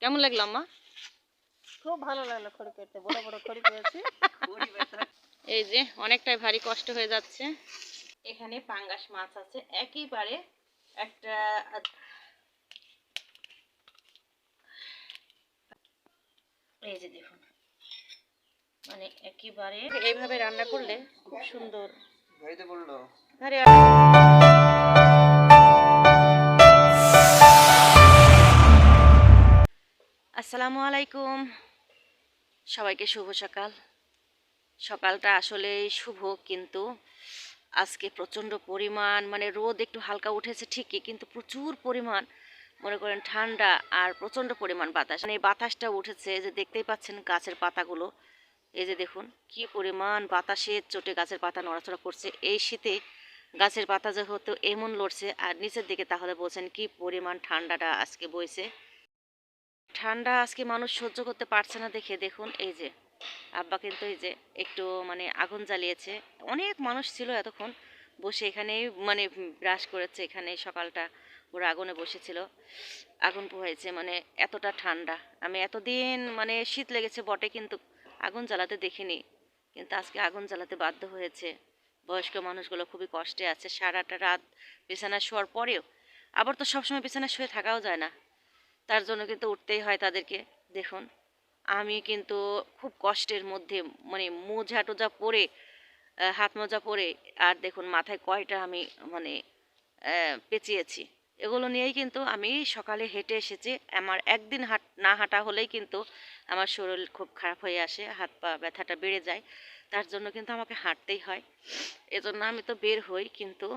কেমন লাগলো আম্মা? খুব ভালো লাগলো খড়ি পেতে, বড় বড় খড়ি পেয়েছি। এই যে অনেকটাই ভারী কষ্ট হয়ে যাচ্ছে। এখানে পাঙ্গাস মাছ আছে একেবারে একটা, এই যে দেখুন, মানে একেবারে এইভাবে রান্না করলে খুব সুন্দর। আসসালামু আলাইকুম, সবাইকে শুভ সকাল। সকালটা আসলে শুভ, কিন্তু আজকে প্রচণ্ড পরিমাণ মানে রোদ একটু হালকা উঠেছে ঠিকই, কিন্তু প্রচুর পরিমাণ মনে করেন ঠান্ডা আর প্রচণ্ড পরিমাণ বাতাস। মানে এই বাতাসটা উঠেছে যে দেখতেই পাচ্ছেন গাছের পাতাগুলো, এই যে দেখুন কি পরিমাণ বাতাসের চোটে গাছের পাতা নড়াচড়া করছে। এই শীতে গাছের পাতা যেহেতু এমন লড়ছে আর নিচের দিকে, তাহলে বলছেন কি পরিমাণ ঠান্ডাটা আজকে বইছে। ঠান্ডা আজকে মানুষ সহ্য করতে পারছে না দেখে দেখুন এই যে আব্বা কিন্তু এই যে একটু মানে আগুন জ্বালিয়েছে। অনেক মানুষ ছিল এতক্ষণ বসে এখানেই মানে ব্রাশ করেছে, এখানে সকালটা ওরা আগুনে বসেছিল, আগুন পোহাইছে। মানে এতটা ঠান্ডা, আমি এতদিন মানে শীত লেগেছে বটে কিন্তু আগুন জ্বালাতে দেখিনি, কিন্তু আজকে আগুন জ্বালাতে বাধ্য হয়েছে। বয়স্ক মানুষগুলো খুবই কষ্টে আছে, সারাটা রাত বিছানা শোয়ার পরেও। আবার তো সবসময় বিছানা শুয়ে থাকাও যায় না, তার জন্য কিন্তু উঠতেই হয় তাদেরকে। দেখুন আমি কিন্তু খুব কষ্টের মধ্যে মানে মোজা টোজা পরে, হাত মোজা পরে, আর দেখুন মাথায় কয়টা আমি মানে পেঁচিয়েছি। এগুলো নিয়েই কিন্তু আমি সকালে হেঁটে এসেছি। আমার একদিন না হাঁটা হলেই কিন্তু আমার শরীর খুব খারাপ হয়ে আসে, হাত পা ব্যথাটা বেড়ে যায়। তার জন্য কিন্তু আমাকে হাঁটতেই হয়, এজন্য আমি তো বের হই। কিন্তু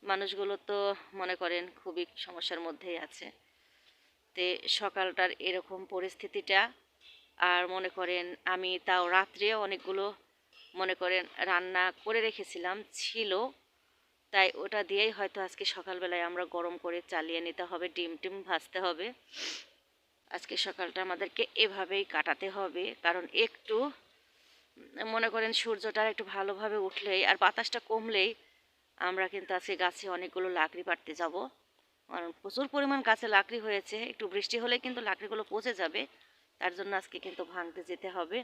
মানুষগুলো তো মনে করেন খুবই সমস্যার মধ্যেই আছে। তে সকালটার এরকম পরিস্থিতিটা, আর মনে করেন আমি তাও রাত্রে অনেকগুলো মনে করেন রান্না করে রেখেছিলাম ছিল, তাই ওটা দিয়েই হয়তো আজকে সকালবেলায় আমরা গরম করে চালিয়ে নিতে হবে, ডিম টিম ভাজতে হবে। আজকে সকালটা আমাদেরকে এভাবেই কাটাতে হবে, কারণ একটু মনে করেন সূর্যটা একটু ভালোভাবে উঠলেই আর বাতাসটা কমলেই আমরা কিন্তু আজকে গাছে অনেকগুলো লাকড়ি পাড়তে যাব। কারণ প্রচুর পরিমাণ গাছে লাকড়ি হয়েছে, একটু বৃষ্টি হলে কিন্তু লাকড়িগুলো পচে যাবে, তার জন্য আজকে কিন্তু ভাঙতে যেতে হবে।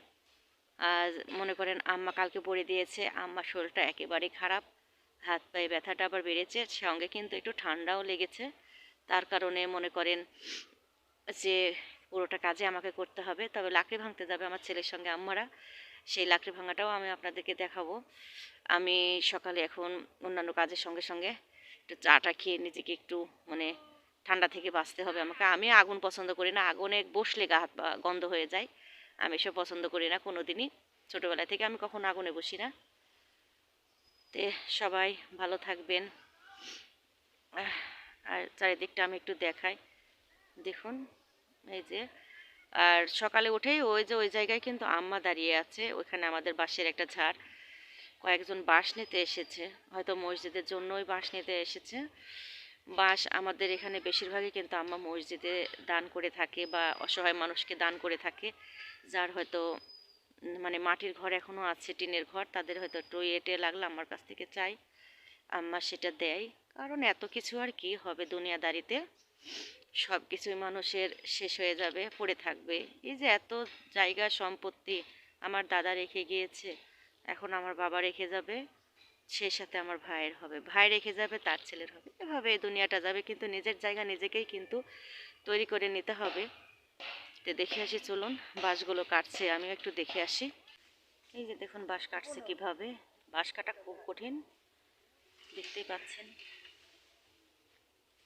আর মনে করেন আম্মা কালকে বলে দিয়েছে, আম্মার শরীরটা একেবারেই খারাপ, হাত পায়ে ব্যথাটা আবার বেড়েছে, সঙ্গে কিন্তু একটু ঠান্ডাও লেগেছে। তার কারণে মনে করেন যে পুরোটা কাজে আমাকে করতে হবে। তবে লাকড়ি ভাঙতে যাবে আমার ছেলের সঙ্গে আম্মারা, সেই লাকড়ি ভাঙাটাও আমি আপনাদেরকে দেখাবো। আমি সকালে এখন অন্যান্য কাজের সঙ্গে সঙ্গে একটু চাটা খেয়ে নিজেকে একটু মানে ঠান্ডা থেকে বাঁচতে হবে আমাকে। আমি আগুন পছন্দ করি না, আগুনে বসলে গা হাত পা গন্ধ হয়ে যায়, আমি এসব পছন্দ করি না কোনো দিনই। ছোটোবেলা থেকে আমি কখনো আগুনে বসি না। তে সবাই ভালো থাকবেন। আর চারিদিকটা আমি একটু দেখাই, দেখুন এই যে। আর সকালে উঠেই ওই যে ওই জায়গায় কিন্তু আম্মা দাঁড়িয়ে আছে, ওইখানে আমাদের বাঁশের একটা ঝাড়, কয়েকজন বাঁশ নিতে এসেছে, হয়তো মসজিদের জন্যই বাঁশ নিতে এসেছে। বাঁশ আমাদের এখানে বেশিরভাগই কিন্তু আম্মা মসজিদে দান করে থাকে বা অসহায় মানুষকে দান করে থাকে, যার হয়তো মানে মাটির ঘর এখনও আছে, টিনের ঘর, তাদের হয়তো একটু এটে লাগলে আমার কাছ থেকে চাই, আম্মা সেটা দেয়। কারণ এত কিছু আর কি হবে দুনিয়াদারিতে, সব কিছুই মানুষের শেষ হয়ে যাবে, পড়ে থাকবে। এই যে এত জায়গা সম্পত্তি আমার দাদা রেখে গিয়েছে, এখন আমার বাবা রেখে যাবে, সেই সাথে আমার ভাইয়ের হবে, ভাই রেখে যাবে, তার ছেলের হবে, এভাবে এই দুনিয়াটা যাবে। কিন্তু নিজের জায়গা নিজেকেই কিন্তু তৈরি করে নিতে হবে। তো দেখে আসি, চলুন বাঁশগুলো কাটছে, আমিও একটু দেখে আসি। এই যে দেখুন বাঁশ কাটছে কিভাবে, বাঁশ কাটা খুব কঠিন, দেখতেই পাচ্ছেন।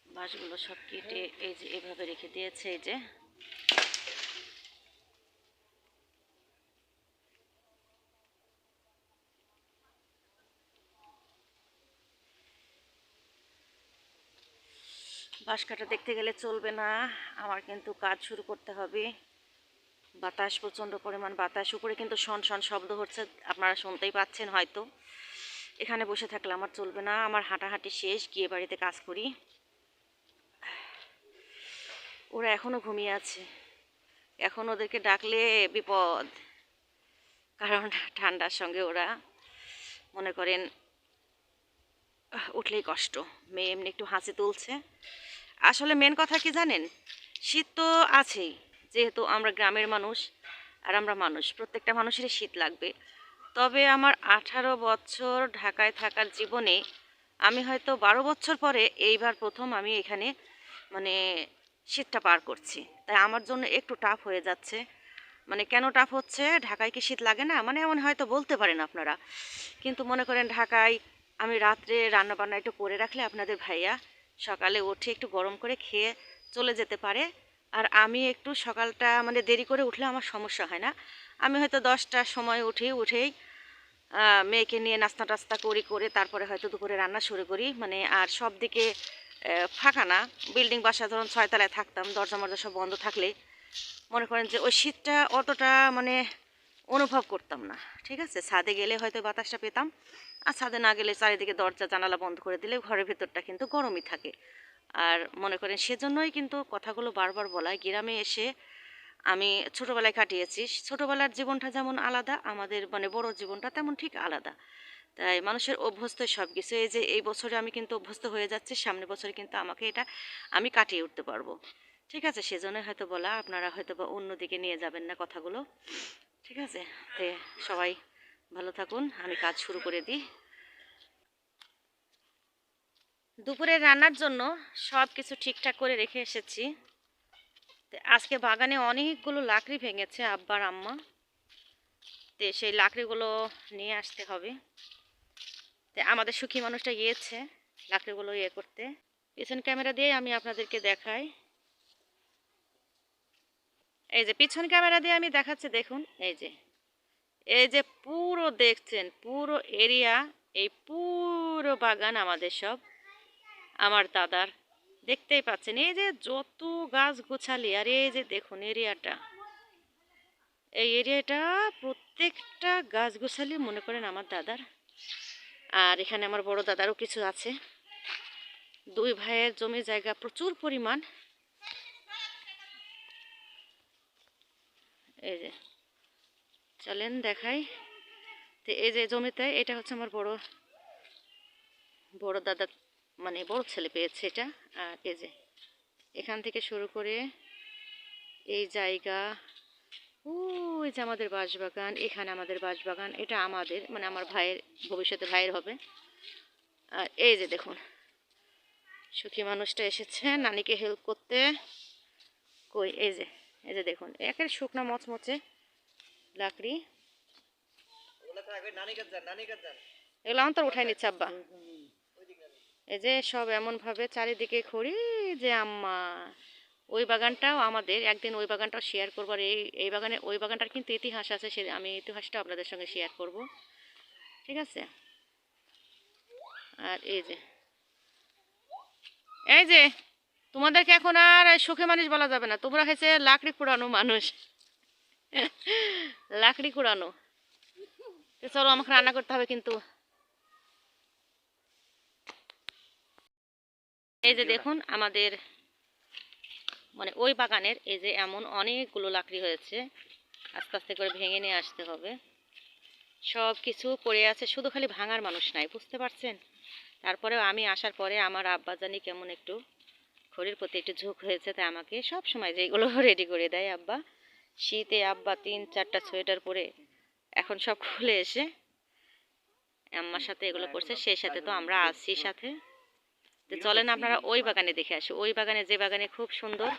বাঁশগুলো সব কেটে এই যে এভাবে রেখে দিয়েছে। এই যে বাঁশ কাটা দেখতে গেলে চলবে না, আমার কিন্তু কাজ শুরু করতে হবে। বাতাস, প্রচণ্ড পরিমাণ বাতাস, উপরে কিন্তু শন শন শব্দ হচ্ছে, আপনারা শুনতেই পাচ্ছেন হয়তো। এখানে বসে থাকলে আমার চলবে না, আমার হাঁটাহাঁটি শেষ, গিয়ে বাড়িতে কাজ করি। ওরা এখনও ঘুমিয়ে আছে, এখন ওদেরকে ডাকলে বিপদ, কারণ ঠান্ডার সঙ্গে ওরা মনে করেন উঠলেই কষ্ট। মেয়ে এমনি একটু হাসি তুলছে। আসলে মেন কথা কি জানেন, শীত তো আছেই, যেহেতু আমরা গ্রামের মানুষ আর আমরা মানুষ, প্রত্যেকটা মানুষেরই শীত লাগবে। তবে আমার 18 বছর ঢাকায় থাকার জীবনে আমি হয়তো 12 বছর পরে এইবার প্রথম আমি এখানে মানে শীতটা পার করছি। তাই আমার জন্য একটু টাফ হয়ে যাচ্ছে। মানে কেন টাফ হচ্ছে, ঢাকায় কি শীত লাগে না, মানে এমন হয়তো বলতে পারেন আপনারা, কিন্তু মনে করেন ঢাকায় আমি রাত্রে রান্না বান্না একটু করে রাখলে আপনাদের ভাইয়া সকালে উঠে একটু গরম করে খেয়ে চলে যেতে পারে। আর আমি একটু সকালটা মানে দেরি করে উঠলে আমার সমস্যা হয় না। আমি হয়তো 10টার সময় উঠেই মেয়েকে নিয়ে নাস্তা টাস্তা করে তারপরে হয়তো দুপুরে রান্না শুরু করি। মানে আর সব দিকে ফাঁকা না, বিল্ডিং বাসা ধরুন 6 তলায় থাকতাম, দরজা মরজা সব বন্ধ থাকলে মনে করেন যে ওই শীতটা অতটা মানে অনুভব করতাম না। ঠিক আছে, ছাদে গেলে হয়তো বাতাসটা পেতাম, আর ছাদে না গেলে চারিদিকে দরজা জানালা বন্ধ করে দিলে ঘরের ভেতরটা কিন্তু গরমই থাকে। আর মনে করেন সেজন্যই কিন্তু কথাগুলো বারবার বলা, গ্রামে এসে আমি ছোটোবেলায় কাটিয়েছি, ছোটোবেলার জীবনটা যেমন আলাদা, আমাদের মানে বড় জীবনটা তেমন ঠিক আলাদা। তাই মানুষের অভ্যস্ত সব কিছু, এই যে এই বছরে আমি কিন্তু অভ্যস্ত হয়ে যাচ্ছি, সামনের বছরে কিন্তু আমাকে এটা আমি কাটিয়ে উঠতে পারবো। ঠিক আছে, সেজন্য হয়তো বলা, আপনারা হয়তো বা অন্যদিকে নিয়ে যাবেন না কথাগুলো। ঠিক আছে, তে সবাই ভালো থাকুন, আমি কাজ শুরু করে দিই। দুপুরে রান্নার জন্য সব কিছু ঠিকঠাক করে রেখে এসেছি। তো আজকে বাগানে অনেকগুলো লাকড়ি ভেঙেছে আব্বার আম্মা, তো সেই লাকড়িগুলো নিয়ে আসতে হবে। তো আমাদের সুখী মানুষটা গিয়েছে লাকড়িগুলো করতে। পিছন ক্যামেরা দিয়ে আমি আপনাদেরকে দেখাই। এই যে পিছন ক্যামেরা দিয়ে আমি দেখাচ্ছি, দেখুন এই যে পুরো দেখছেন পুরো এরিয়া, এই পুরো বাগান আমাদের সব আমার দাদার। দেখতেই পাচ্ছেন এই যে যত গাছ গোছালি, আর এই যে দেখুন এরিয়াটা, এই এরিয়াটা প্রত্যেকটা গাছ গোছালি মনে করেন আমার দাদার। আর এখানে আমার বড় দাদারও কিছু আছে। দুই ভাইয়ের জমি জায়গা প্রচুর পরিমাণ। এই যে চলেন দেখাই। তো এই যে জমিতে, এটা হচ্ছে আমার বড় বড় দাদা, মানে বড় ছেলে পেয়েছে এটা। আর এই যে এখান থেকে শুরু করে এই জায়গা, ওই যে আমাদের বাঁশবাগান, এখানে আমাদের বাঁশবাগান, এটা আমাদের মানে আমার ভাইয়ের, ভবিষ্যতে ভাইয়ের হবে। আর এই যে দেখুন সুখী মানুষটা এসেছে নানিকে হেল্প করতে। কই এই যে দেখুন একের শুকনা মচমচে লাকড়ি, এগুলো আমার তো উঠাই নিচ্ছে আব্বা। এই যে সব এমন ভাবে চারিদিকে খড়ি, যে আম্মা ওই বাগানটাও আমাদের, একদিন ওই বাগানটাও শেয়ার করবো। আর এই বাগানে ওই বাগানটার কিন্তু ইতিহাস আছে, সে আমি ইতিহাসটা আপনাদের সঙ্গে শেয়ার করব। ঠিক আছে, আর এই যে তোমাদেরকে এখন আর সুখে মানুষ বলা যাবে না, তোমরা হয়েছে লাকড়ি কুড়ানো মানুষ। লাকড়ি কুড়ানো। তো চলো আমাকে রান্না করতে হবে কিন্তু। এই যে দেখুন আমাদের মানে ওই বাগানের এই যে এমন অনেকগুলো লাকড়ি হয়েছে, আস্তে আস্তে করে ভেঙে নিয়ে আসতে হবে। সব কিছু পড়ে আছে, শুধু খালি ভাঙার মানুষ নাই, বুঝতে পারছেন। তারপরেও আমি আসার পরে আমার আব্বা জানি কেমন একটু খড়ির প্রতি একটু ঝোঁক হয়েছে, তাই আমাকে সব সময় যেগুলো রেডি করে দেয় আব্বা। শীতে আব্বা 3-4টা সোয়েটার পরে এখন সব খুলে এসে আম্মার সাথে এগুলো করছে, সেই সাথে তো আমরা আছি সাথে। তো চলেন আপনারা ওই বাগানে দেখে আসি। ওই বাগানে, যে বাগানে খুব সুন্দর,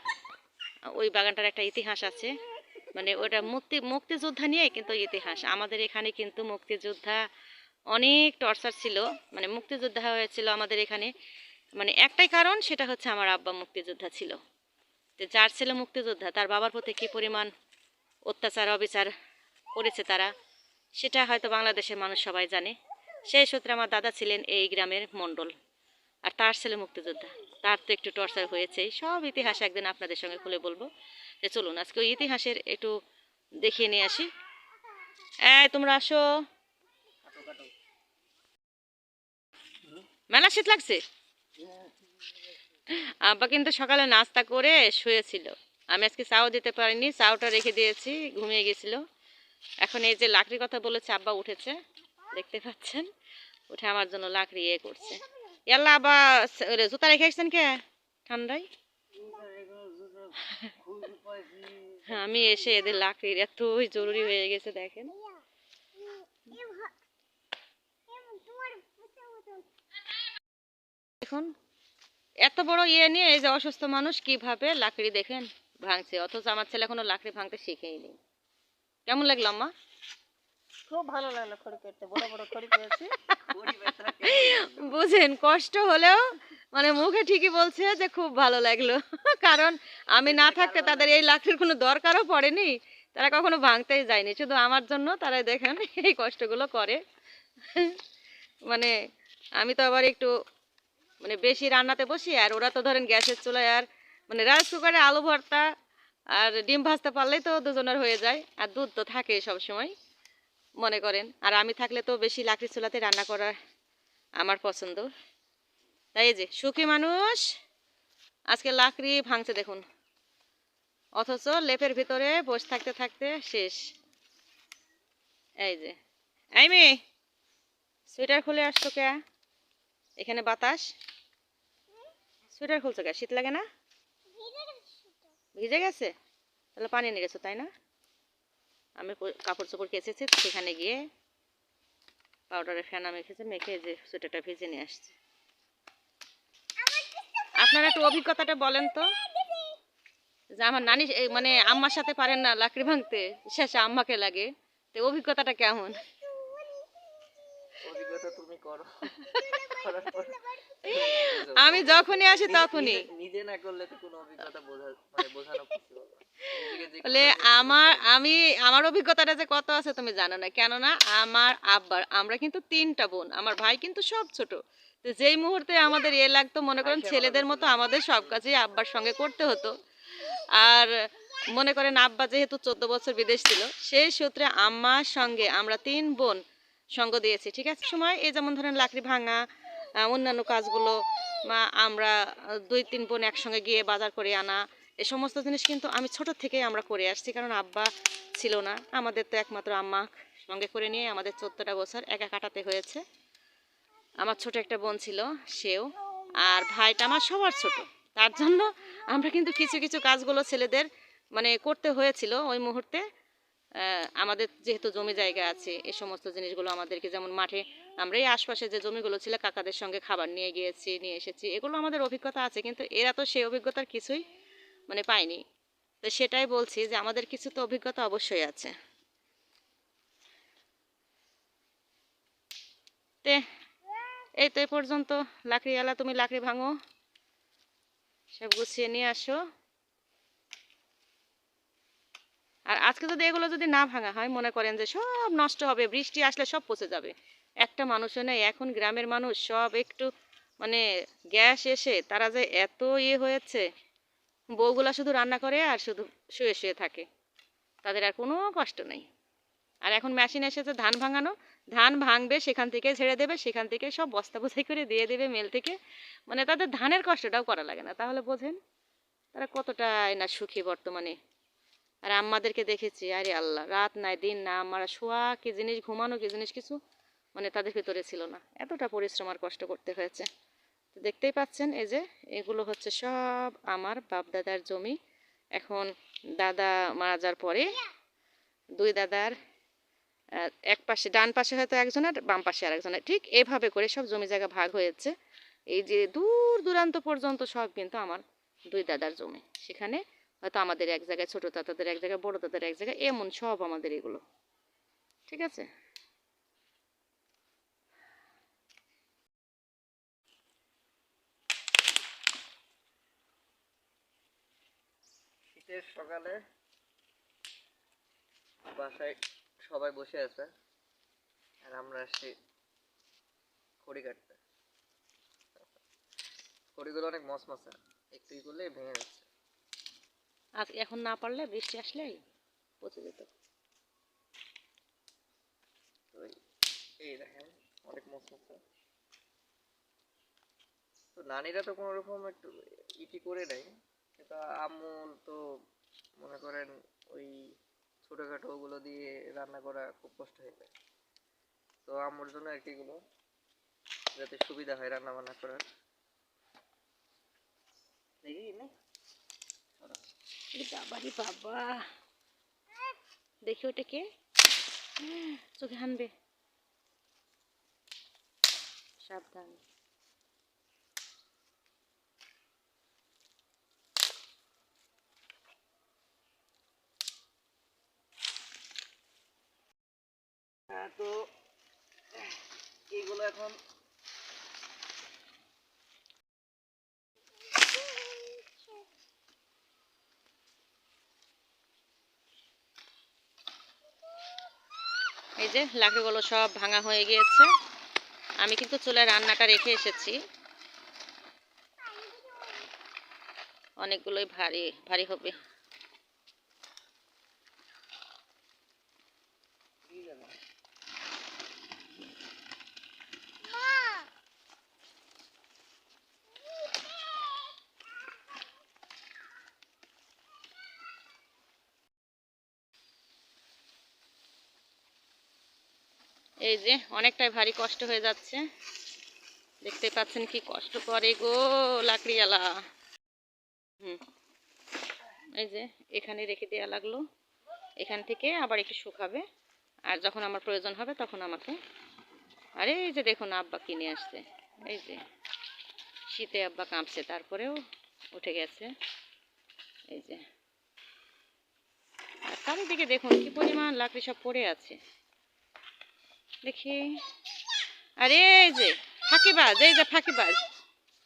ওই বাগানটার একটা ইতিহাস আছে। মানে ওটা মুক্তিযোদ্ধা নিয়ে কিন্তু ইতিহাস। আমাদের এখানে কিন্তু মুক্তিযোদ্ধা অনেক টর্চার ছিল, মানে মুক্তিযোদ্ধা হয়েছিল আমাদের এখানে। মানে একটাই কারণ, সেটা হচ্ছে আমার আব্বা মুক্তিযোদ্ধা ছিল। তো যার ছেলে মুক্তিযোদ্ধা, তার বাবার প্রতি কী পরিমাণ অত্যাচার অবিচার করেছে তারা, সেটা হয়তো বাংলাদেশের মানুষ সবাই জানে। সেই সূত্রে আমার দাদা ছিলেন এই গ্রামের মণ্ডল, আর তার ছেলে মুক্তিযোদ্ধা, তার তো একটু টর্চার হয়েছেই। সব ইতিহাস একদিন আপনাদের সঙ্গে খুলে বলবো। যে চলুন আজকে ওই ইতিহাসের একটু দেখিয়ে নিয়ে আসি। তোমরা আসো। মেলা শীত লাগছে। আব্বা কিন্তু সকালে নাস্তা করে শুয়েছিল, আমি আজকে চাও দিতে পারিনি, চাওটা রেখে দিয়েছি, ঘুমিয়ে গেছিল। এখন এই যে লাকড়ির কথা বলেছে আব্বা উঠেছে, দেখতে পাচ্ছেন, উঠে আমার জন্য লাকড়ি করছে। ইয়াল্লা আব্বা জুতা রেখে আসছেন কে ঠান্ডায়? আমি এসে এদের লাকড়ির এতই জরুরি হয়ে গেছে দেখেন। দেখুন এত বড় ইয়ে নিয়ে এই যে অসুস্থ মানুষ কিভাবে লাকড়ি দেখেন ভাঙছে, অথচ আমার ছেলে এখনো লাকড়ি ভাঙতে শিখেইনি। কেমন লাগলো আম্মা? খুব ভালো লাগলো খড়ি কাটতে, বড় বড় খড়ি পেয়েছি। বুঝেন কষ্ট হলেও মানে মুখে ঠিকই বলছে যে খুব ভালো লাগলো। কারণ আমি না থাকতে তাদের এই লাকড়ির কোনো দরকারও পড়েনি, তারা কখনো ভাঙতেই যায়নি, শুধু আমার জন্য তারা দেখেন এই কষ্টগুলো করে। মানে আমি তো আবার একটু মানে বেশি রান্নাতে বসি, আর ওরা তো ধরেন গ্যাসের চুলায় আর মানে রাইস কুকারে আলু ভর্তা আর ডিম ভাজতে পারলেই তো দুজনের হয়ে যায়, আর দুধ তো থাকে সব সময় মনে করেন। আর আমি থাকলে তো বেশি লাকড়ি চুলাতে রান্না করা আমার পছন্দ। তাই এই যে সুখী মানুষ আজকে লাকড়ি ভাঙছে দেখুন, অথচ লেপের ভিতরে বসে থাকতে থাকতে শেষ। এই যে এই মেয়ে, সোয়েটার খুলে আসছো কে? এখানে বাতাস, সোয়েটার খুলছো কে? শীত লাগে না? ভিজে গেছে? তাহলে পানি নিয়ে গেছো তাই না? আমি কাপড় চোপড় কেচেছি, সেখানে গিয়ে পাউডারের ফেনা মেখেছে, মেখে যে সোয়েটারটা ভিজে নিয়ে আসছে। আপনারা একটু অভিজ্ঞতাটা বলেন তো, যে আমার নানি মানে আম্মার সাথে পারেন না লাকড়ি ভাঙতে, শেষে আম্মাকে লাগে, তো অভিজ্ঞতাটা কেমন? অভিজ্ঞতা তুমি করো, আমি যখনই আসি তখনই নিজে না করলে তো কোনো অভিজ্ঞতা বোঝানো পসিবল না। বলে আমার অভিজ্ঞতাটা যে কত আছে তুমি জানো না, কেননা আমার আব্বার, আমরা কিন্তু 3টা বোন, আমার ভাই কিন্তু সব ছোট। তো যেই মুহূর্তে আমাদের লাগতো মনে করেন ছেলেদের মতো আমাদের সব কাজই আব্বার সঙ্গে করতে হতো। আর মনে করেন আব্বা যেহেতু 14 বছর বিদেশ ছিল, সেই সূত্রে আম্মার সঙ্গে আমরা 3 বোন সঙ্গ দিয়েছি, ঠিক আছে। সময় এই যেমন ধরেন লাকড়ি ভাঙা, অন্যান্য কাজগুলো আমরা 2-3 বোন একসঙ্গে গিয়ে বাজার করে আনা, এই সমস্ত জিনিস কিন্তু আমি ছোট থেকেই আমরা করে আসছি, কারণ আব্বা ছিল না আমাদের, তো একমাত্র আম্মা সঙ্গে করে নিয়ে আমাদের 14টা বছর একা কাটাতে হয়েছে। আমার ছোট একটা বোন ছিল, সেও, আর ভাইটা আমার সবার ছোট, তার জন্য আমরা কিন্তু কিছু কিছু কাজগুলো ছেলেদের মানে করতে হয়েছিল ওই মুহূর্তে। আমাদের যেহেতু জমি জায়গা আছে, এই সমস্ত জিনিসগুলো আমাদেরকে, যেমন মাঠে আমরা এই আশপাশে যে জমিগুলো ছিল কাকাদের সঙ্গে খাবার নিয়ে গিয়েছি, নিয়ে এসেছি, এগুলো আমাদের অভিজ্ঞতা আছে, কিন্তু এরা তো সেই অভিজ্ঞতার কিছুই মানে পাইনি। তো সেটাই বলছি যে আমাদের কিছু তো অভিজ্ঞতা অবশ্যই আছে। তে এই তো এ পর্যন্ত, লাকড়িওয়ালা তুমি লাকড়ি ভাঙো, সব গুছিয়ে নিয়ে আসো। আর আজকে যদি এগুলো যদি না ভাঙা হয়, মনে করেন যে সব নষ্ট হবে, বৃষ্টি আসলে সব পচে যাবে। একটা মানুষও নেই এখন, গ্রামের মানুষ সব একটু মানে গ্যাস এসে তারা যে এত ইয়ে হয়েছে, বউগুলা শুধু রান্না করে আর শুধু শুয়ে শুয়ে থাকে, তাদের আর কোনো কষ্ট নেই। আর এখন মেশিন এসেছে ধান ভাঙানো, ধান ভাঙবে সেখান থেকে ঝেড়ে দেবে, সেখান থেকে সব বস্তা বোঝাই করে দিয়ে দেবে মেল থেকে, মানে তাদের ধানের কষ্টটাও করা লাগে না। তাহলে বোঝেন তারা কতটাই না সুখী বর্তমানে। আর আম্মাদেরকে দেখেছি, আরে আল্লাহ, রাত নাই দিন না, আমরা শোয়া কি জিনিস, ঘুমানো কি জিনিস, কিছু মানে তাদের ভিতরে ছিল না, এতটা পরিশ্রম আর কষ্ট করতে হয়েছে। তো দেখতেই পাচ্ছেন এই যে এগুলো হচ্ছে সব আমার বাপ দাদার জমি। এখন দাদা মারা যাওয়ার পরে 2 দাদার এক পাশে, ডান পাশে হয়তো একজনের, বাম পাশে আরেকজনের, ঠিক এভাবে করে সব জমি জায়গা ভাগ হয়েছে। এই যে দূর দূরান্ত পর্যন্ত সব কিন্তু আমার 2 দাদার জমি, সেখানে হয়তো আমাদের এক জায়গায়, ছোট দাদাদের এক জায়গায়, বড় দাদাদের এক জায়গায়, এমন সব আমাদের এগুলো, ঠিক আছে। শীতের সকালে বাসায় সবাই বসে আছে, আর আমরা আসছি খড়ি কাটতে। খড়িগুলো অনেক মচমচে, একটু ই করলে ভেঙে যাচ্ছে। আজ এখন না পারলে বৃষ্টি আসলেই পচে যেত। তো এই দেখেন অনেক মচমচে। তো নানিরা তো কোনো রকম একটু ইটি করে দেয়, কিন্তু আম্মু তো মনে করেন ওই ছোটখাটো ওগুলো দিয়ে রান্না করা খুব কষ্ট হয়ে যায়। তো আম্মুর জন্য আর কি এগুলো, যাতে সুবিধা হয় রান্না বান্না করার। দেখি না বাবারি বাবা, দেখি ওটা কে, চোখে হানবে, সাবধান। তো এইগুলো এখন এই যে লাকড়িগুলো সব ভাঙা হয়ে গিয়েছে। আমি কিন্তু চুলায় রান্নাটা রেখে এসেছি, অনেকগুলোই ভারী ভারী হবে। এই যে অনেকটাই ভারী কষ্ট হয়ে যাচ্ছে, দেখতে পাচ্ছেন কি কষ্ট করে গো লাকড়িওয়ালা। এই যে এখানে রেখে দেওয়া লাগলো, এখান থেকে আবার একটু শুকাবে, আর যখন আমার প্রয়োজন হবে তখন আমাকে। আরে এই যে দেখুন আব্বা কিনে আসছে, এই যে শীতে আব্বা কাঁপছে, তারপরেও উঠে গেছে। এই যে আর চারিদিকে দেখুন কি পরিমাণ লাকড়ি সব পড়ে আছে, দেখি। আরে এই যে ফাঁকিবাজ, এই যে ফাঁকিবাজ,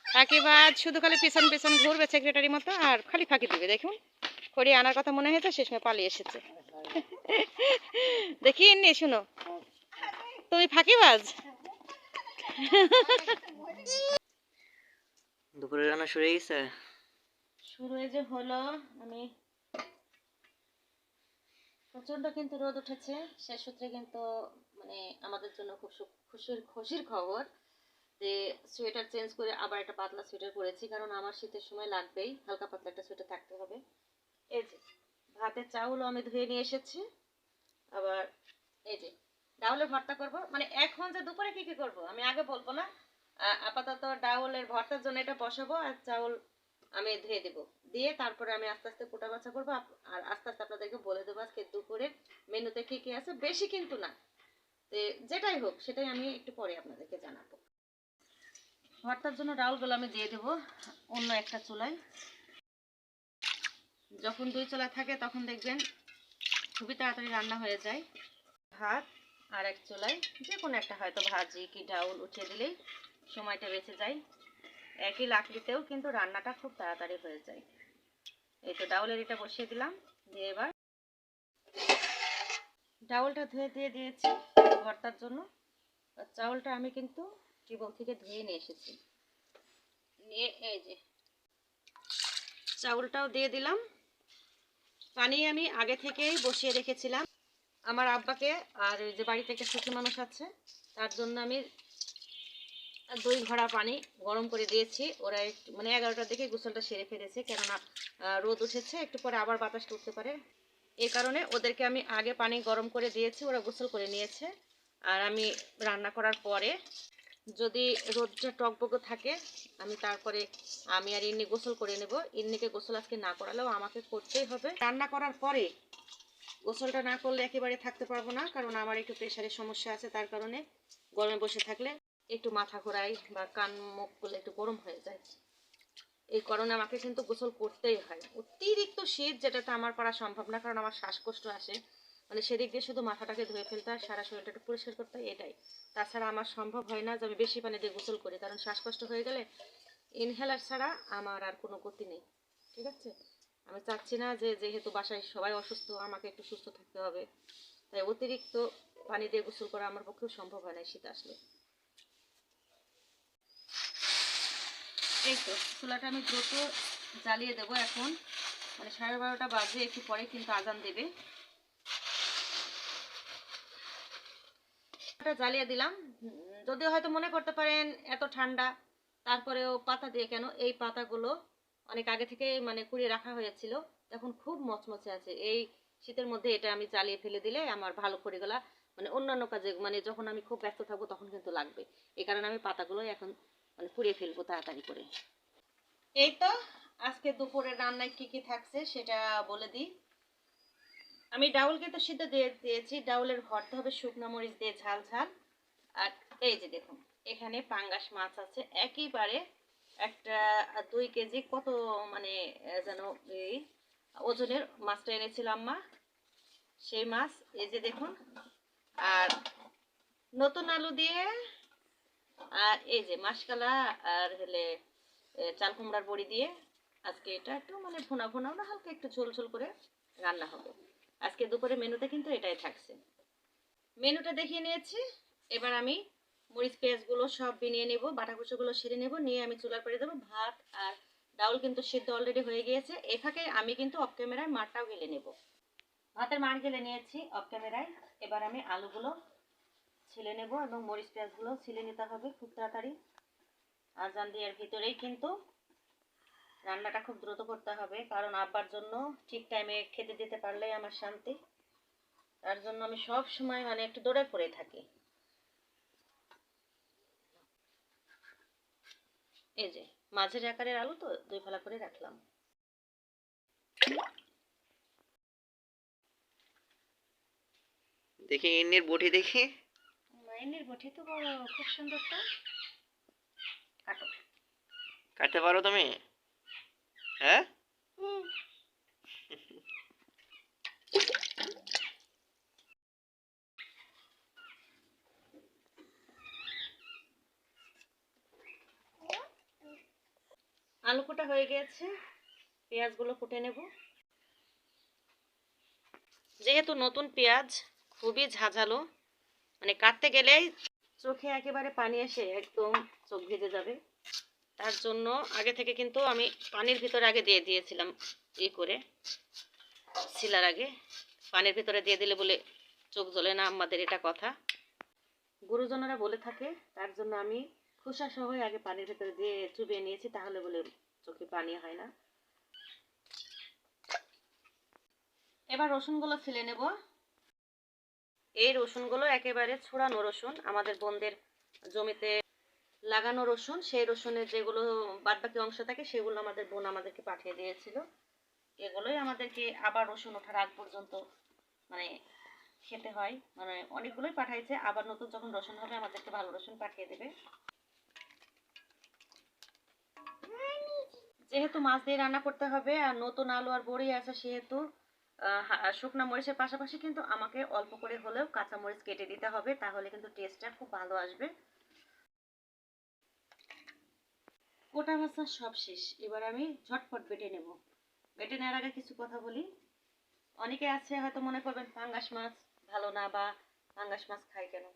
ফাঁকিবাজ শুধু খালি পিছন পিছন ঘুরবে সেক্রেটারির মতো, আর খালি ফাঁকি দিবে। দেখুন খড়ি আনার কথা মনে হয়েছে, শেষমে পালিয়ে এসেছে। দেখি নি, শুনো, তুমি ফাঁকিবাজ। দুপুরে রান্না শুরু হয়ে গেছে। শুরু এই যে হলো, আমি প্রচন্ড কিন্তু রোদ উঠেছে, সে সূত্রে কিন্তু মানে আমাদের জন্য খুব খুশির খবর যে সোয়েটার চেঞ্জ করে আবার একটা পাতলা সোয়েটার পরেছি, কারণ আমার শীতের সময় লাগবেই, হালকা পাতলা একটা সোয়েটার থাকতে হবে। এই যে ভাতের চাউলও আমি ধুয়ে নিয়ে এসেছি। আবার এই যে ডাউলের ভর্তা করব, মানে এখন যে দুপুরে কি কি করব আমি আগে বলবো না। আপাতত ডাউলের ভর্তার জন্য এটা বসাবো, আর চাউল আমি ধুয়ে দেবো, দিয়ে তারপরে আমি আস্তে আস্তে কোটা বাছা করবো, আর আস্তে আস্তে আপনাদেরকে বলে দেবো আজকে দুপুরে মেনুতে কি কি আছে, বেশি কিন্তু না। যেটাই হোক সেটাই আমি একটু পরে আপনাদেরকে জানাবো। ভর্তার জন্য ডাউলগুলো আমি দিয়ে দেবো অন্য একটা চুলায়। যখন দুই চুলা থাকে তখন দেখবেন খুবই তাড়াতাড়ি রান্না হয়ে যায়। ভাত আর এক চুলায় যে কোনো একটা হয়তো ভাজি কি ডাউল উঠিয়ে দিলেই সময়টা বেঁচে যায়। একই লাকড়িতেও কিন্তু রান্নাটা খুব তাড়াতাড়ি হয়ে যায়। এই তো ডাউলের এটা বসিয়ে দিলাম, দিয়ে এবার ডাউলটা ধুয়ে দিয়ে দিয়েছি ভর্তার জন্য। চাউলটা আমি কিন্তু টিউবওয়েল থেকে ধুয়ে নিয়ে এসেছি, নিয়ে এই যে চাউলটাও দিয়ে দিলাম। পানি আমি আগে থেকেই বসিয়ে রেখেছিলাম আমার আব্বাকে, আর ওই যে বাড়িতে একটা সুখী মানুষ আছে তার জন্য আমি 2 ঘড়া পানি গরম করে দিয়েছি। ওরা একটু মানে 11টার দিকে গোসলটা সেরে ফেলেছে, কেননা রোদ উঠেছে, একটু পরে আবার বাতাসটা উঠতে পারে, এই কারণে ওদেরকে আমি আগে পানি গরম করে দিয়েছি, ওরা গোসল করে নিয়েছে। আর আমি রান্না করার পরে যদি রোদটা টকবক থাকে আমি তারপরে আমি আর ইন্নি গোসল করে নেব। ইন্নিকে গোসল আজকে না করালেও আমাকে করতেই হবে। রান্না করার পরে গোসলটা না করলে একেবারে থাকতে পারবো না, কারণ আমার একটু প্রেশারের সমস্যা আছে, তার কারণে গরমে বসে থাকলে একটু মাথা ঘোরায় বা কান মুখগুলো একটু গরম হয়ে যায়, এই কারণে আমাকে কিন্তু গোসল করতেই হয়। অতিরিক্ত শীত যেটাতে আমার করা সম্ভব না, কারণ আমার শ্বাসকষ্ট আসে, মানে সেদিক দিয়ে শুধু মাথাটাকে ধুয়ে ফেলতে হয়, সারা শরীরটা একটু পরিষ্কার করতে হয়, এটাই। তাছাড়া আমার সম্ভব হয় না যে আমি বেশি পানি দিয়ে গোসল করি, কারণ শ্বাসকষ্ট হয়ে গেলে ইনহেলার ছাড়া আমার আর কোনো গতি নেই। ঠিক আছে, আমি চাচ্ছি না যে যেহেতু বাসায় সবাই অসুস্থ আমাকে একটু সুস্থ থাকতে হবে, তাই অতিরিক্ত পানি দিয়ে গোসল করা আমার পক্ষেও সম্ভব হয় না শীত আসলে। এই তো চুলাটা আমি দ্রুত জ্বালিয়ে দেবো এখন, মানে 12:30 বাজে, একটু পরে কিন্তু আজান দেবে। জ্বালিয়ে দিলাম। যদিও হয়তো মনে করতে পারেন এত ঠান্ডা, তারপরেও পাতা দিয়ে কেন, এই পাতাগুলো অনেক আগে থেকে মানে কুড়িয়ে রাখা হয়েছিল, এখন খুব মচমচে আছে। এই শীতের মধ্যে এটা আমি জ্বালিয়ে ফেলে দিলে আমার ভালো খড়িগুলা মানে অন্যান্য কাজে, মানে যখন আমি খুব ব্যস্ত থাকবো তখন কিন্তু লাগবে, এই কারণে আমি পাতাগুলো এখন মানে পুড়িয়ে ফেলবো তাড়াতাড়ি করে। এই তো আজকে দুপুরের রান্নায় কি কি থাকছে সেটা বলে দিই। আমি ডাউলকে তো সিদ্ধ দিয়ে দিয়েছি, ডাউলের ভর্তা হবে শুকনো মরিচ দিয়ে ঝাল ঝাল। আর এই যে দেখুন, এখানে পাঙ্গাস মাছ আছে একেবারে একটা 2 কেজি কত, মানে যেন এই ওজনের মাছটা এনেছিলাম মা, সেই মাছ। এই যে দেখুন, আর নতুন আলু দিয়ে, আর এই যে মাসকালা, আর হলে চাল কুমড়ার বড়ি দিয়ে আজকে এটা একটু মানে ভুনা ভুনা না, হালকা একটু ঝোল ঝোল করে রান্না হবে। আজকে দুপুরে মেনুতে কিন্তু এটাই থাকছে। মেনুটা দেখিয়ে নিয়েছি, এবার আমি মরিচ পেঁয়াজগুলো সব বিনিয়ে নেব, বাটা কুচোগুলো সেরে নেব, নিয়ে আমি চুলার পরে দেবো। ভাত আর ডাউল কিন্তু সিদ্ধ অলরেডি হয়ে গিয়েছে। এ ফাঁকে আমি কিন্তু অফ ক্যামেরায় মারটাও গেলে নেব। ভাতের মার গেলে নিয়েছি অফ ক্যামেরায়। এবার আমি আলুগুলো ছিলে নেব এবং মরিচ পেঁয়াজগুলো ছিলে নিতে হবে খুব তাড়াতাড়ি। আজান দিয়ার ভিতরেই কিন্তু রান্নাটা খুব দ্রুত করতে হবে, কারণ আব্বার জন্য ঠিক টাইমে খেতে দিতে পারলেই আমার শান্তি। তার জন্য আমি সব সময় মানে একটু দৌড়ে পড়ে থাকি। এই যে মাঝের আকারের আলু তো 2 ফালা করে রাখলাম। দেখি ইন্নির বটি দেখি। মাইনের বটি তো বড়, খুব সুন্দর তো। কাটো। কাটতে পারো তুমি? হ্যাঁ, আলু কোটা হয়ে গেছে, পেঁয়াজগুলো কুটে নেব। যেহেতু নতুন পেঁয়াজ খুবই ঝাঁঝালো, মানে কাটতে গেলেই চোখে একেবারে পানি এসে একদম চোখ ভিজে যাবে। তার জন্য আগে থেকে কিন্তু আমি পানির ভিতরে আগে দিয়ে দিয়েছিলাম, করে ছিলার আগে পানির ভিতরে দিয়ে দিলে বলে চোখ জ্বলে না, আমাদের এটা কথা, গুরুজনেরা বলে থাকে। তার জন্য আমি খোসা সহ আগে পানির ভিতরে দিয়ে চুবিয়ে নিয়েছি, তাহলে বলে চোখে পানি হয় না। এবার রসুনগুলো ছিলে নেব। এই রসুনগুলো একেবারে ছড়ানো রসুন, আমাদের বোনদের জমিতে লাগানো রসুন। সেই রসুনের যেগুলো বাদবাকি অংশ থাকে সেগুলো আমাদের বোন আমাদেরকে পাঠিয়ে দিয়েছিল। এগুলোই আমাদেরকে আবার রসুন ওঠার আগ পর্যন্ত মানে খেতে হয়, মানে অনেকগুলোই পাঠাইছে, আবার নতুন যখন রসুন হবে আমাদেরকে ভালো রসুন পাঠিয়ে দেবে। যেহেতু মাছ দিয়ে রান্না করতে হবে আর নতুন আলু আর বড়ি আছে, সেহেতু শুকনো মরিচের পাশাপাশি কিন্তু আমাকে অল্প করে হলেও কাঁচা মরিচ কেটে দিতে হবে, তাহলে কিন্তু টেস্টটা খুব ভালো আসবে। কোটা ভাজা সব শেষ, এবার আমি ঝটপট বেটে নেব। বেটে নেওয়ার আগে কিছু কথা বলি। অনেকে আছে হয়তো মনে করবেন পাঙ্গাস মাছ ভালো না, বা পাঙ্গাস মাছ খাই কেন।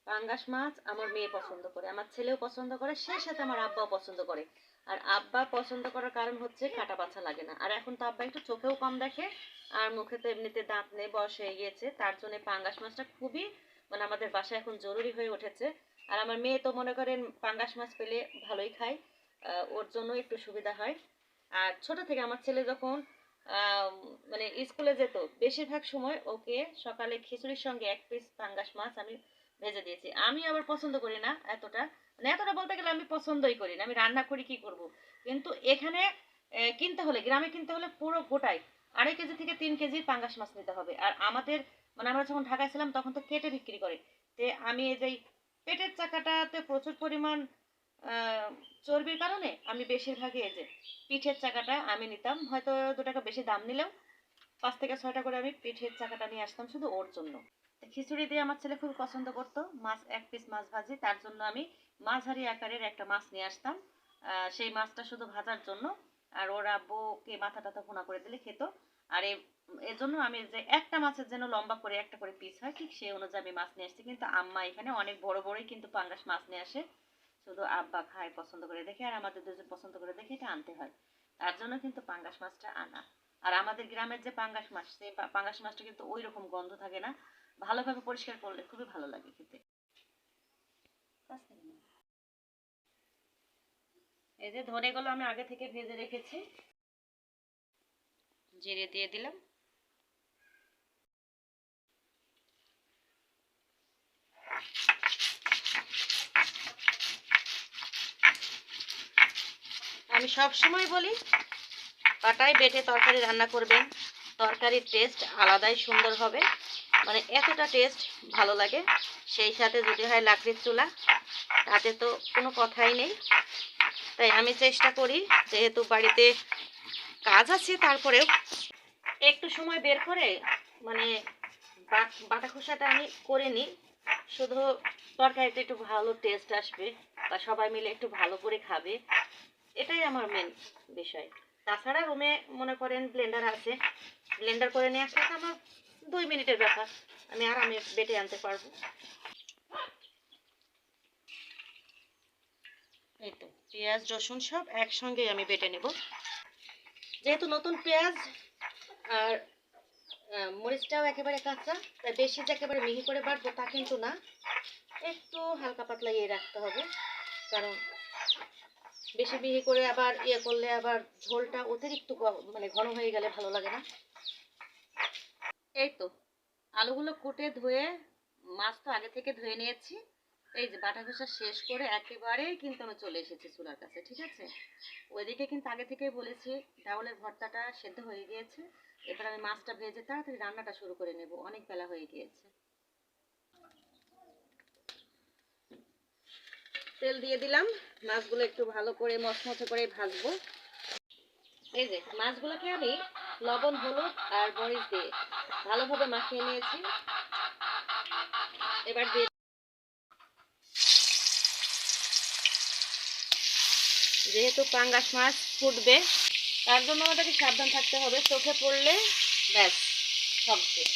পাঙ্গাস মাছ আমার মেয়ে পছন্দ করে, আমার ছেলেও পছন্দ করে, সেই সাথে আমার আব্বাও পছন্দ করে। আর আব্বা পছন্দ করার কারণ হচ্ছে কাটা বাছা লাগে না। আর এখন তো আব্বা একটু চোখেও কম দেখে, আর মুখে তো এমনিতে দাঁত নেই, বয়স হয়ে গিয়েছে। তার জন্য পাঙ্গাস মাছটা খুবই মানে আমাদের বাসায় এখন জরুরি হয়ে উঠেছে। আর আমার মেয়ে তো মনে করেন পাঙ্গাস মাছ পেলে ভালোই খায়, ওর জন্য একটু সুবিধা হয়। আর ছোট থেকে আমার ছেলে যখন মানে স্কুলে যেত, বেশিরভাগ সময় ওকে সকালে খিচুড়ির সঙ্গে 1 পিস পাঙ্গাস মাছ আমি ভেজে দিয়েছি। আমি আবার পছন্দ করি না এতটা, মানে এতটা বলতে গেলে আমি পছন্দই করি না, আমি রান্না করি কি করব। কিন্তু এখানে কিনতে হলে, গ্রামে কিনতে হলে পুরো গোটাই 2.5 কেজি থেকে 3 কেজি পাঙ্গাস মাছ নিতে হবে। আর আমাদের মানে আমরা যখন ঢাকায় ছিলাম তখন তো কেটে বিক্রি করে। তে আমি এই যে পেটের চাকাটাতে প্রচুর পরিমাণ চর্বির কারণে আমি বেশিরভাগই এই যে পিঠের চাকাটা আমি নিতাম, হয়তো 2 টাকা বেশি দাম নিলেও 5 থেকে 6টা করে আমি পিঠের চাকাটা নিয়ে আসতাম শুধু ওর জন্য। খিচুড়ি দিয়ে আমার ছেলে খুব পছন্দ করতো মাছ, 1 পিস মাছ ভাজি, তার জন্য আমি মাঝারি আকারের একটা মাছ নিয়ে আসতাম, সেই মাছটা শুধু ভাজার জন্য। আর ওর আব্বুকে মাথা টাথা ভুনা করে দিলে খেত। আর এর জন্য আমি যে একটা মাছের যেন লম্বা করে একটা করে পিস হয়, ঠিক সেই অনুযায়ী আমি মাছ নিয়ে আসছি। কিন্তু আম্মা এখানে অনেক বড় বড়ই কিন্তু পাঙ্গাস মাছ নিয়ে আসে, শুধু আব্বা খায় পছন্দ করে দেখে, আর আমাদের দুজন পছন্দ করে দেখে এটা আনতে হয়। তার জন্য কিন্তু পাঙ্গাস মাছটা আনা। আর আমাদের গ্রামের যে পাঙ্গাস মাছ, সেই পাঙ্গাস মাছটা কিন্তু ওই রকম গন্ধ থাকে না, ভালোভাবে পরিষ্কার করলে খুবই ভালো লাগে খেতে। এই যে ধনেগুলো আমি আগে থেকে ভেজে রেখেছি, জিরে দিয়ে দিলাম। আমি সব সময় বলি পাটায় বেটে তরকারি রান্না করবেন, তরকারির টেস্ট আলাদাই সুন্দর হবে, মানে এতটা টেস্ট ভালো লাগে। সেই সাথে যদি হয় লাকড়ির চুলা, তাতে তো কোনো কথাই নেই। তাই আমি চেষ্টা করি, যেহেতু বাড়িতে কাজ আছে তারপরেও একটু সময় বের করে মানে বাটা খোসাটা আমি করে নিই, শুধু তরকারিতে একটু ভালো টেস্ট আসবে বা সবাই মিলে একটু ভালো করে খাবে, এটাই আমার মেন বিষয়। তাছাড়া রুমে মনে করেন ব্লেন্ডার আছে, ব্লেন্ডার করে নিয়ে আসলে তো আমার 2 মিনিটের ব্যাপার, আমি আরামে বেটে আনতে পারবো। এই তো পেঁয়াজ রসুন সব একসঙ্গে আমি বেটে নেব। যেহেতু নতুন পেঁয়াজ আর মরিচটাও একেবারে কাঁচা, তাই বেশি যে একেবারে মিহি করে বাটবো তা কিন্তু না, একটু হালকা পাতলা ইয়ে রাখতে হবে, কারণ বেশি মিহি করে আবার ইয়ে করলে আবার ঝোলটা অতিরিক্ত মানে ঘন হয়ে গেলে ভালো লাগে না। এই তো আলুগুলো কুটে ধুয়ে, মাছ তো আগে থেকে ধুয়ে নিয়েছি। এই যে বাটা ঘষা শেষ করে একেবারে কিন্তু আমি চলে এসেছি চুলার কাছে, ঠিক আছে। ওইদিকে কিন্তু আগে থেকেই বলেছি ডাউলের ভর্তাটা সেদ্ধ হয়ে গিয়েছে, এবার আমি মাছটা ভেজে তাড়াতাড়ি রান্নাটা শুরু করে নেব, অনেক বেলা হয়ে গিয়েছে। তেল দিয়ে দিলাম, মাছগুলো একটু ভালো করে মচমচে করে ভাজবো। এই যে মাছগুলোকে আমি লবণ হলুদ আর মরিচ দিয়ে ভালোভাবে মাখিয়ে নিয়েছি। এবার দিয়ে যেহেতু পাঙ্গাস মাছ ফুটবে, তার জন্য আমাদেরকে সাবধান থাকতে হবে, চোখে পড়লে ব্যাস সব শেষ।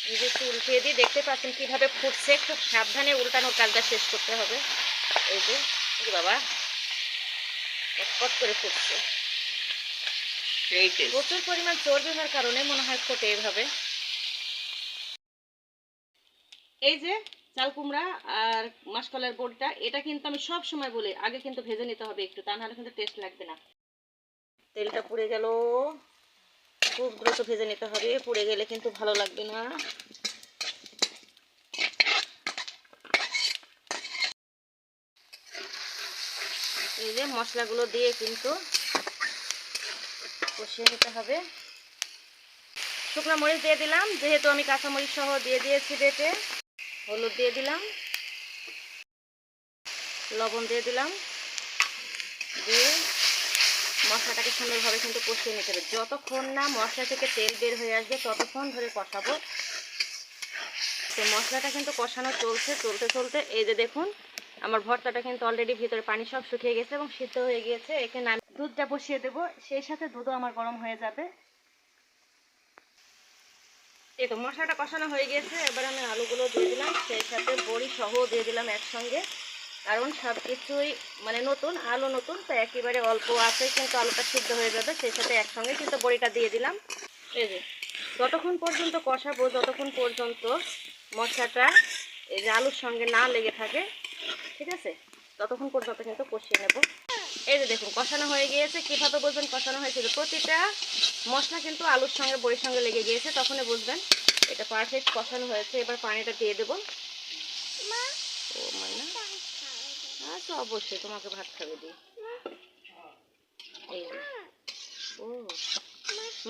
নিজে একটু উল্টিয়ে দিয়ে দেখতে পাচ্ছেন কিভাবে ফুটছে, খুব সাবধানে উল্টানোর কাজটা শেষ করতে হবে। এই যে বাবা কট করে ফুটছে, প্রচুর পরিমাণ চর্বি হওয়ার কারণে মনে হয় ফোটে এভাবে। এই যে চাল কুমড়া আর মাসকলাইয়ের বোটটা, এটা কিন্তু আমি সব সময় বলি আগে কিন্তু ভেজে নিতে হবে একটু, তা নাহলে কিন্তু টেস্ট লাগবে না। তেলটা পুড়ে গেল, খুব দ্রুত ভেজে নিতে হবে, পুড়ে গেলে কিন্তু ভালো লাগবে না। এই যে মশলাগুলো দিয়ে কিন্তু কষিয়ে নিতে হবে। শুকনো মরিচ দিয়ে দিলাম, যেহেতু আমি কাঁচামরিচ সহ দিয়ে দিয়েছি বেটে। হলুদ দিয়ে দিলাম, লবণ দিয়ে দিলাম, দিয়ে মশলাটাকে সুন্দরভাবে কিন্তু কষিয়ে নিতে হবে। যতক্ষণ না মশলা থেকে তেল বের হয়ে আসবে ততক্ষণ ধরে কষাবো। তো মশলাটা কিন্তু কষানো চলছে, চলতে চলতে এই যে দেখুন আমার ভর্তাটা কিন্তু অলরেডি ভিতরে পানি সব শুকিয়ে গেছে এবং সিদ্ধ হয়ে গিয়েছে। এখানে আমি দুধটা বসিয়ে দেবো, সেই সাথে দুধও আমার গরম হয়ে যাবে। এই তো মশলাটা কষানো হয়ে গিয়েছে, এবার আমি আলুগুলো দিয়ে দিলাম, সেই সাথে বড়ি সহ দিয়ে দিলাম একসঙ্গে, কারণ সব কিছুই মানে নতুন, আলু নতুন, তাই একেবারে অল্প আছে কিন্তু আলুটা সিদ্ধ হয়ে যাবে। সেই সাথে একসঙ্গে কিন্তু বড়িটা দিয়ে দিলাম। এই যে যতক্ষণ পর্যন্ত কষাবো, যতক্ষণ পর্যন্ত মশলাটা এই যে আলুর সঙ্গে না লেগে থাকে, ঠিক আছে, ততক্ষণ পর্যন্ত কিন্তু কষিয়ে নেব। এই যে দেখুন কষানো হয়ে গিয়েছে। কীভাবে বুঝবেন কষানো হয়েছিল? প্রতিটা মশলা কিন্তু আলুর সঙ্গে বড়ির সঙ্গে লেগে গিয়েছে, তখনই বুঝবেন এটা পারফেক্ট কষানো হয়েছে। এবার পানিটা দিয়ে দেবো। ও মানে আচ্ছা অবশ্যই তোমাকে ভাত খাবে দিই। এই ও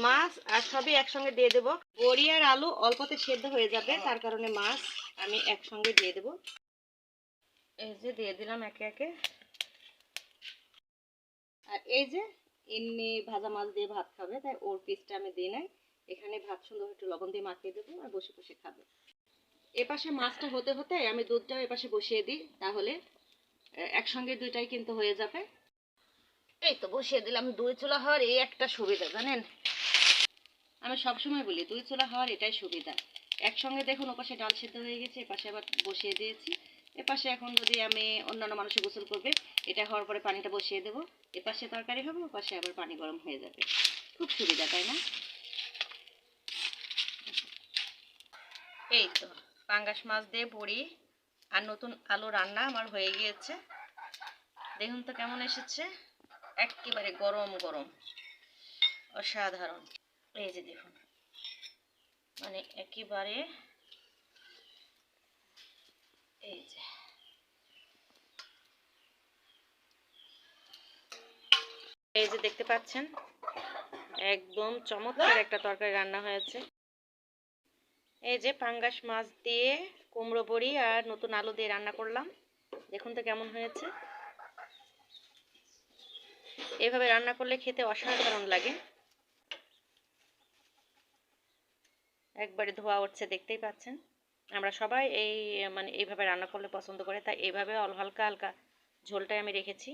মাছ আর সবই একসঙ্গে দিয়ে দেবো। বড়ি আর আলু অল্পতে সেদ্ধ হয়ে যাবে, তার কারণে মাছ আমি একসঙ্গে দিয়ে দেবো। এই যে দিয়ে দিলাম একে একে। আর এই যে এমনি ভাজা মাছ দিয়ে ভাত খাবে, তাই ওর পিসটা আমি দিই নাই। এখানে ভাত সুন্দর একটু লবণ দিয়ে মাখিয়ে দেবো আর বসে বসে খাবে। এপাশে মাছটা হতে হতে আমি দুধটাও এপাশে বসিয়ে দিই, তাহলে একসঙ্গে দুইটাই কিন্তু হয়ে যাবে। এই তো বসিয়ে দিলাম। দুই চুলা হওয়ার এই একটা সুবিধা জানেন, আমি সবসময় বলি দুই চুলা হওয়ার এটাই সুবিধা। একসঙ্গে দেখুন ওপাশে ডাল সিদ্ধ হয়ে গেছে, এপাশে আবার বসিয়ে দিয়েছি। এপাশে এখন যদি আমি অন্যান্য মানুষে গোসল করবে, এটা হওয়ার পরে পানিটা বসিয়ে দেবো, এপাশে তরকারি হবে, ওপাশে আবার পানি গরম হয়ে যাবে। খুব সুবিধা, তাই না? এই তো পাঙ্গাস মাছ দিয়ে বড়ি আর নতুন আলু রান্না আমার হয়ে গিয়েছে। দেখুন তো কেমন এসেছে, একেবারে গরম গরম, অসাধারণ। এই যে দেখুন মানে একেবারে এই যে এই যে দেখতে পাচ্ছেন একদম চমৎকার একটা তরকারি রান্না হয়েছে। এই যে পাঙ্গাস মাছ দিয়ে কুমড়ো বড়ি আর নতুন আলু দিয়ে রান্না করলাম। দেখুন তো কেমন হয়েছে। এইভাবে রান্না করলে খেতে অসাধারণ লাগে। একবারে ধোয়া উঠছে, দেখতেই পাচ্ছেন। আমরা সবাই মানে এইভাবে রান্না করলে পছন্দ করে, তাই এইভাবে হালকা হালকা ঝোলটাই আমি রেখেছি।